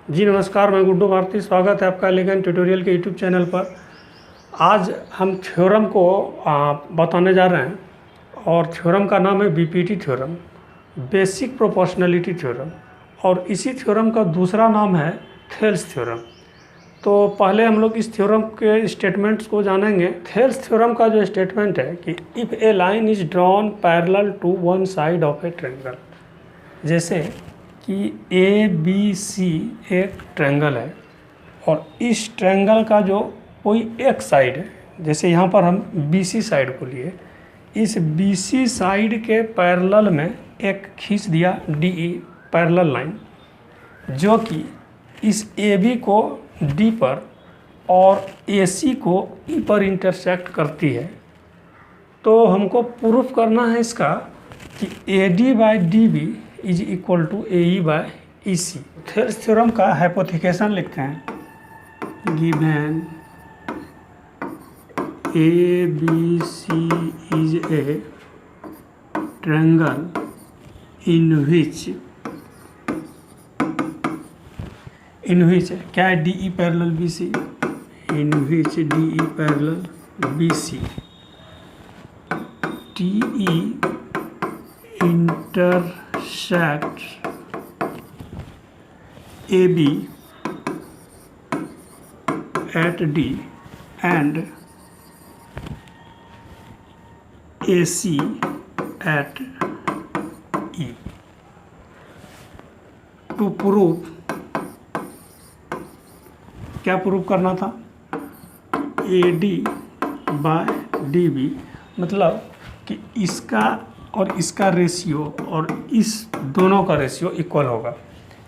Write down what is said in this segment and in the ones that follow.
जी नमस्कार, मैं गुड्डू भारती। स्वागत है आपका एलिगेंट ट्यूटोरियल के यूट्यूब चैनल पर। आज हम थ्योरम को बताने जा रहे हैं और थ्योरम का नाम है BPT theorem, basic proportionality theorem. और इसी थ्योरम का दूसरा नाम है थेल्स थ्योरम। तो पहले हम लोग इस थ्योरम के स्टेटमेंट्स को जानेंगे। थेल्स थ्योरम का जो स्टेटमेंट है कि if a line is drawn parallel to one side of a triangle, जैसे कि ए बी सी एक ट्रायंगल है और इस ट्रायंगल का जो कोई एक साइड है, जैसे यहाँ पर हम बी सी साइड को लिए, इस बी सी साइड के पैरेलल में एक खींच दिया डी ई पैरेलल लाइन, जो कि इस ए बी को डी पर और ए सी को ई पर इंटरसेक्ट करती है। तो हमको प्रूफ करना है इसका कि A D by D B is equal to A E by E C. Thales theorem का हाइपोथिकेशन लिखते हैं। Given A B C is a triangle in which क्या है, D E parallel B C, in which D E parallel B C, T E intersects AB at D and AC at E. To prove, क्या prove करना था? AD by DB, मतलब कि इसका और इसका रेशियो और इस दोनों का रेशियो इक्वल होगा।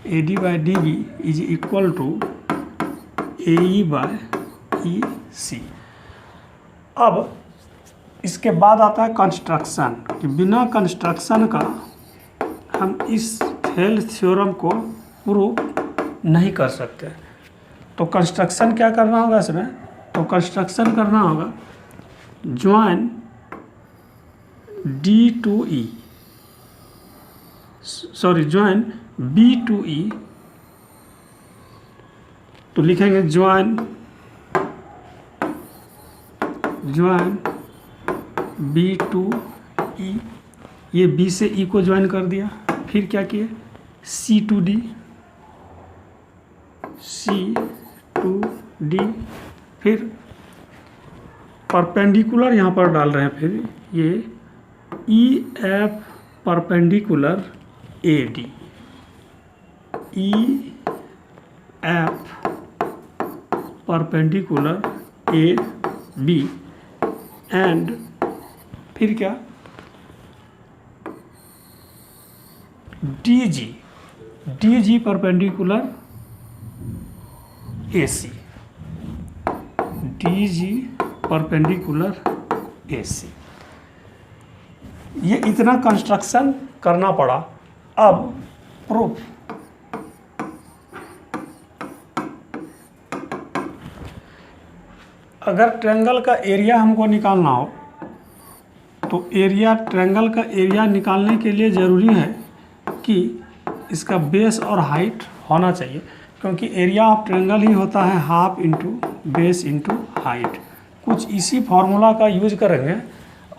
A D by D B is equal to A E by E C. अब इसके बाद आता है कंस्ट्रक्शन, कि बिना कंस्ट्रक्शन का हम इस थेल्स थ्योरम को प्रूव नहीं कर सकते। तो कंस्ट्रक्शन क्या करना होगा इसमें? तो कंस्ट्रक्शन करना होगा join D to E, sorry join B to E. तो लिखेंगे ज्वाइन बी टू ई, ये बी से ई को ज्वाइन कर दिया। फिर क्या किए, C to D, C to D, फिर परपेंडिकुलर यहाँ पर डाल रहे हैं, फिर ये E F perpendicular A D, E F perpendicular A B, and फिर क्या, D G perpendicular A C, D G perpendicular A C. ये इतना कंस्ट्रक्शन करना पड़ा। अब प्रूफ, अगर ट्रायंगल का एरिया हमको निकालना हो तो ट्रायंगल का एरिया निकालने के लिए ज़रूरी है कि इसका बेस और हाइट होना चाहिए, क्योंकि एरिया ऑफ ट्रायंगल ही होता है half into base into height. कुछ इसी फार्मूला का यूज करेंगे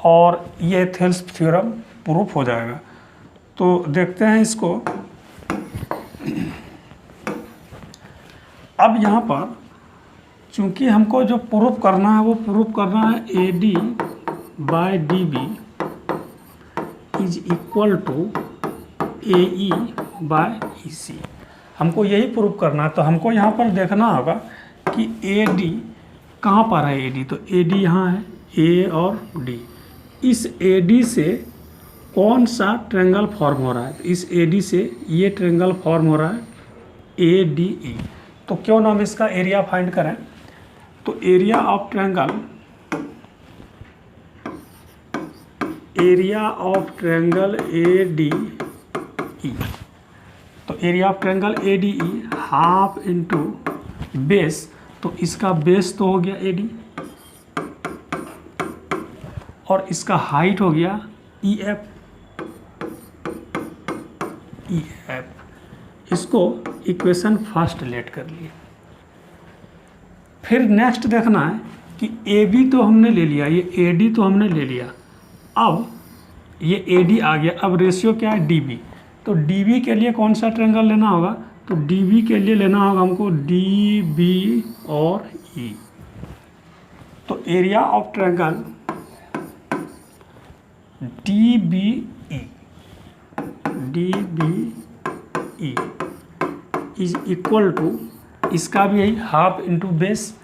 और ये थेल्स थ्योरम प्रूफ हो जाएगा। तो देखते हैं इसको। अब यहाँ पर चूंकि हमको जो प्रूफ करना है वो प्रूफ करना है A D by D B is equal to A E by E C. हमको यही प्रूफ करना है। तो हमको यहाँ पर देखना होगा कि ए डी कहाँ पर है। ए डी, तो ए डी यहाँ है, ए और डी। इस ए डी से कौन सा ट्रायंगल फॉर्म हो रहा है? तो इस ए डी से ये ट्रायंगल फॉर्म हो रहा है ए डी ई। तो क्यों ना हम इसका एरिया फाइंड करें। तो area of triangle A D E, तो area of triangle A D E half into base, तो इसका बेस तो हो गया ए डी और इसका हाइट हो गया ई एफ। इसको इक्वेशन फर्स्ट लेट कर लिए। फिर नेक्स्ट देखना है कि ए बी तो हमने ले लिया, ये ए डी तो हमने ले लिया, अब ये ए डी आ गया। अब रेशियो क्या है, डी बी। तो डी बी के लिए कौन सा ट्रायंगल लेना होगा, तो डी बी के लिए लेना होगा हमको डी बी और ई। तो area of triangle D B E is equal to, इसका भी यही हाफ इंटू बेस।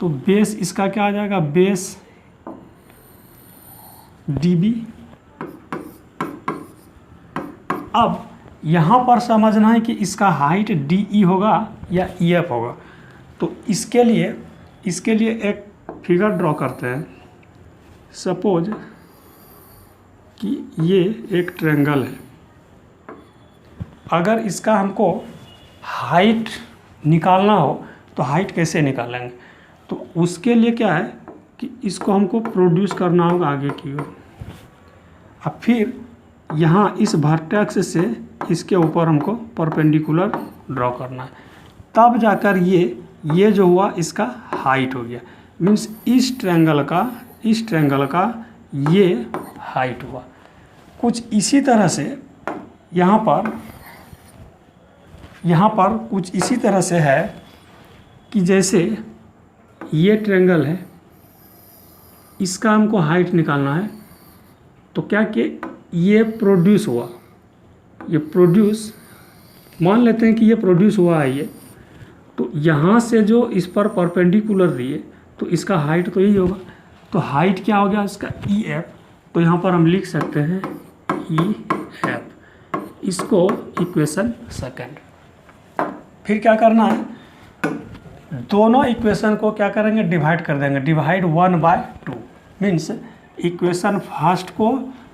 तो बेस इसका क्या आ जाएगा, बेस डी बी। अब यहाँ पर समझना है कि इसका हाइट डी ई होगा या ई एफ होगा। तो इसके लिए एक फिगर ड्रॉ करते हैं। सपोज कि ये एक ट्रायंगल है, अगर इसका हमको हाइट निकालना हो तो हाइट कैसे निकालेंगे, तो उसके लिए क्या है कि इसको हमको प्रोड्यूस करना होगा आगे की ओर। अब फिर यहाँ इस वर्टेक्स से इसके ऊपर हमको परपेंडिकुलर ड्रॉ करना है, तब जाकर ये जो हुआ इसका हाइट हो गया। मीन्स इस ट्रायंगल का ये हाइट हुआ। कुछ इसी तरह से यहाँ पर कुछ इसी तरह से है कि जैसे ये ट्रायंगल है, इसका हमको हाइट निकालना है। तो क्या कि ये प्रोड्यूस हुआ, ये प्रोड्यूस मान लेते हैं कि ये प्रोड्यूस हुआ है ये। तो यहाँ से जो इस पर परपेंडिकुलर दिए तो इसका हाइट तो यही होगा। तो हाइट क्या हो गया इसका, ई एफ। तो यहाँ पर हम लिख सकते हैं ई एफ, इसको इक्वेशन सेकेंड। फिर क्या करना है, दोनों इक्वेशन को क्या करेंगे, डिवाइड कर देंगे। डिवाइड 1/2 मीन्स इक्वेशन फर्स्ट को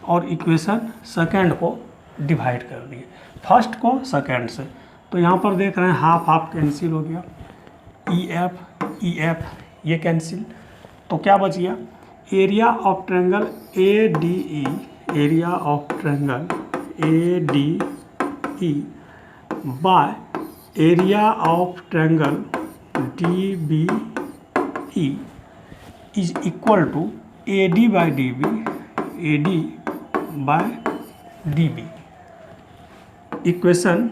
और इक्वेशन सेकेंड को डिवाइड कर दिए, फर्स्ट को सेकेंड से। तो यहाँ पर देख रहे हैं हाफ हाफ कैंसिल हो गया, ई एफ ये कैंसिल। तो क्या बच गया, area of triangle A D E, area of triangle A D E by area of triangle D B E is equal to A D by D B, A D by D B. Equation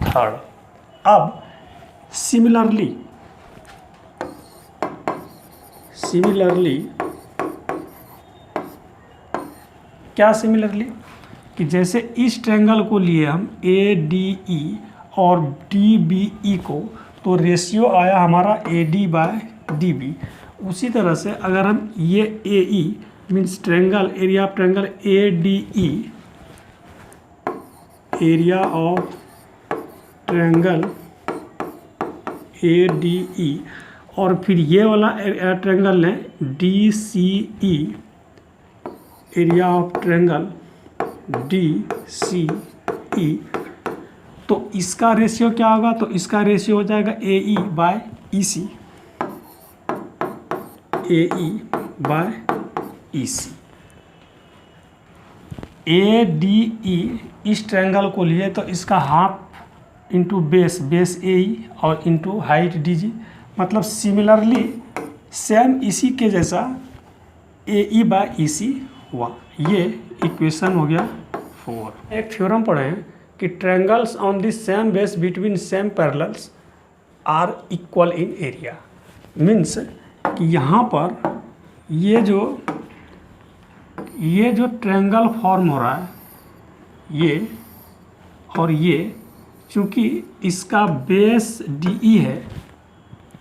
third. अब similarly क्या similarly कि जैसे इस triangle को लिए हम ए D E और D B ई को, तो रेशियो आया हमारा A D by D B. उसी तरह से अगर हम ये A E means triangle, area of triangle A D E, area of triangle A D E, और फिर ये वाला ट्रायंगल लें D C E, area of triangle D C E, तो इसका रेशियो क्या होगा, तो इसका रेशियो हो जाएगा A E by E C, A E by E C. A D E इस ट्रायंगल को लिए तो इसका half into base A E और इंटू हाइट डी जी, मतलब सिमिलरली सेम इसी के जैसा ए ई बाय ई सी हुआ। ये इक्वेशन हो गया 4। एक थ्योरम पढ़े हैं कि triangles on the same base between same parallels are equal in area. Means कि यहाँ पर ये जो ट्रायंगल फॉर्म हो रहा है, ये और ये, चूँकि इसका बेस डी ई है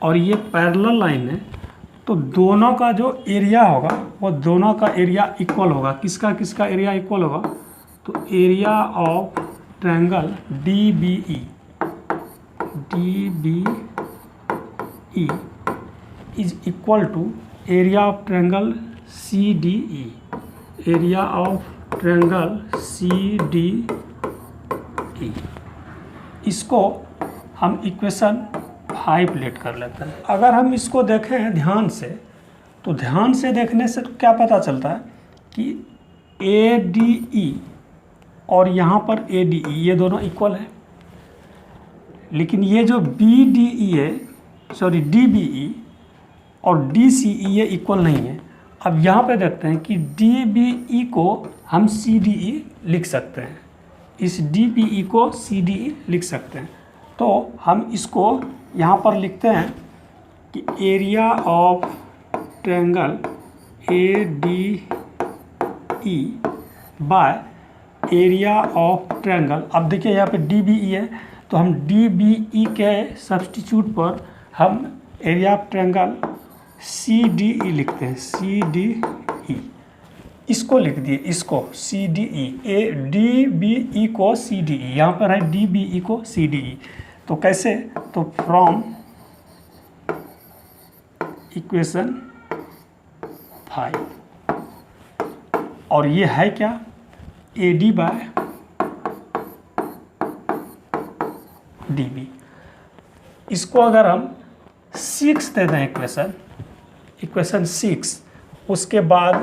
और ये पैरेलल लाइन है, तो दोनों का जो एरिया होगा वो दोनों का एरिया इक्वल होगा। किसका किसका एरिया इक्वल होगा, तो area of triangle D B E is equal to area of triangle C D E, area of triangle C D E. इसको हम इक्वेशन 5 लेट कर लेते हैं। अगर हम इसको देखें ध्यान से, तो ध्यान से देखने से तो क्या पता चलता है कि ए डी ई और यहाँ पर ए डी ई ये दोनों इक्वल है। लेकिन ये जो BDE है, सॉरी DBE और DCE ये इक्वल नहीं है। अब यहाँ पे देखते हैं कि DBE को हम CDE लिख सकते हैं, इस DBE को CDE लिख सकते हैं। तो हम इसको यहाँ पर लिखते हैं कि area of triangle ADE bye area of triangle. अब देखिए यहाँ पे DBE है, तो हम DBE के सब्स्टिट्यूट पर हम एरिया ऑफ ट्रायंगल CDE लिखते हैं, CDE इसको लिख दिए, इसको CDE, DBE को CDE, यहाँ पर है DBE को CDE। तो कैसे, तो फ्रॉम इक्वेशन 5, और ये है क्या, AD बाय DB। इसको अगर हम 6 दे दें, इक्वेशन 6, उसके बाद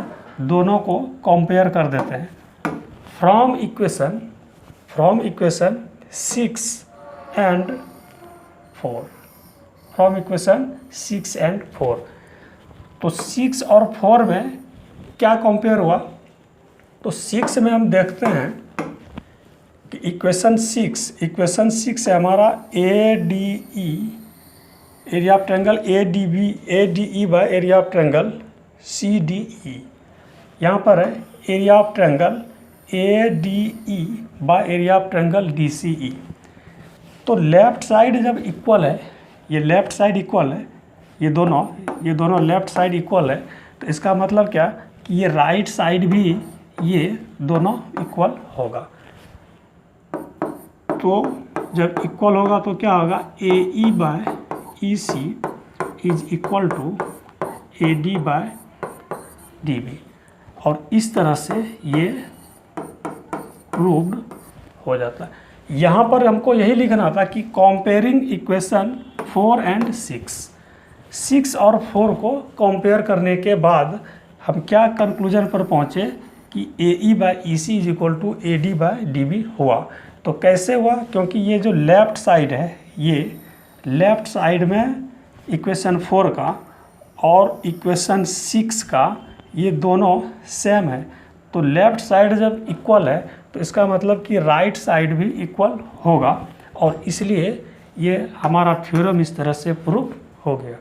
दोनों को कंपेयर कर देते हैं। From equation 6 and 4, from equation 6 and 4। तो 6 और 4 में क्या कंपेयर हुआ, तो 6 में हम देखते हैं कि इक्वेशन 6 है हमारा ADE, area of triangle ADE bye area of triangle CDE। यहाँ पर है area of triangle ADE bye area of triangle DCE। तो लेफ्ट साइड जब इक्वल है, ये लेफ्ट साइड इक्वल है, ये दोनों लेफ्ट साइड इक्वल है, तो इसका मतलब क्या कि ये राइट साइड भी ये दोनों इक्वल होगा। तो जब इक्वल होगा तो क्या होगा, AE by EC is equal to AD by DB। और इस तरह से ये प्रूव्ड हो जाता है। यहाँ पर हमको यही लिखना था कि कंपेयरिंग इक्वेशन 4 एंड 6 और 4 को कंपेयर करने के बाद हम क्या कंक्लूजन पर पहुँचे कि AE by EC is equal to AD by DB हुआ। तो कैसे हुआ, क्योंकि ये जो लेफ़्ट साइड है, ये लेफ़्ट साइड में इक्वेशन 4 का और इक्वेशन 6 का ये दोनों सेम है। तो लेफ़्ट साइड जब इक्वल है तो इसका मतलब कि राइट साइड भी इक्वल होगा, और इसलिए ये हमारा थ्योरम इस तरह से प्रूव हो गया।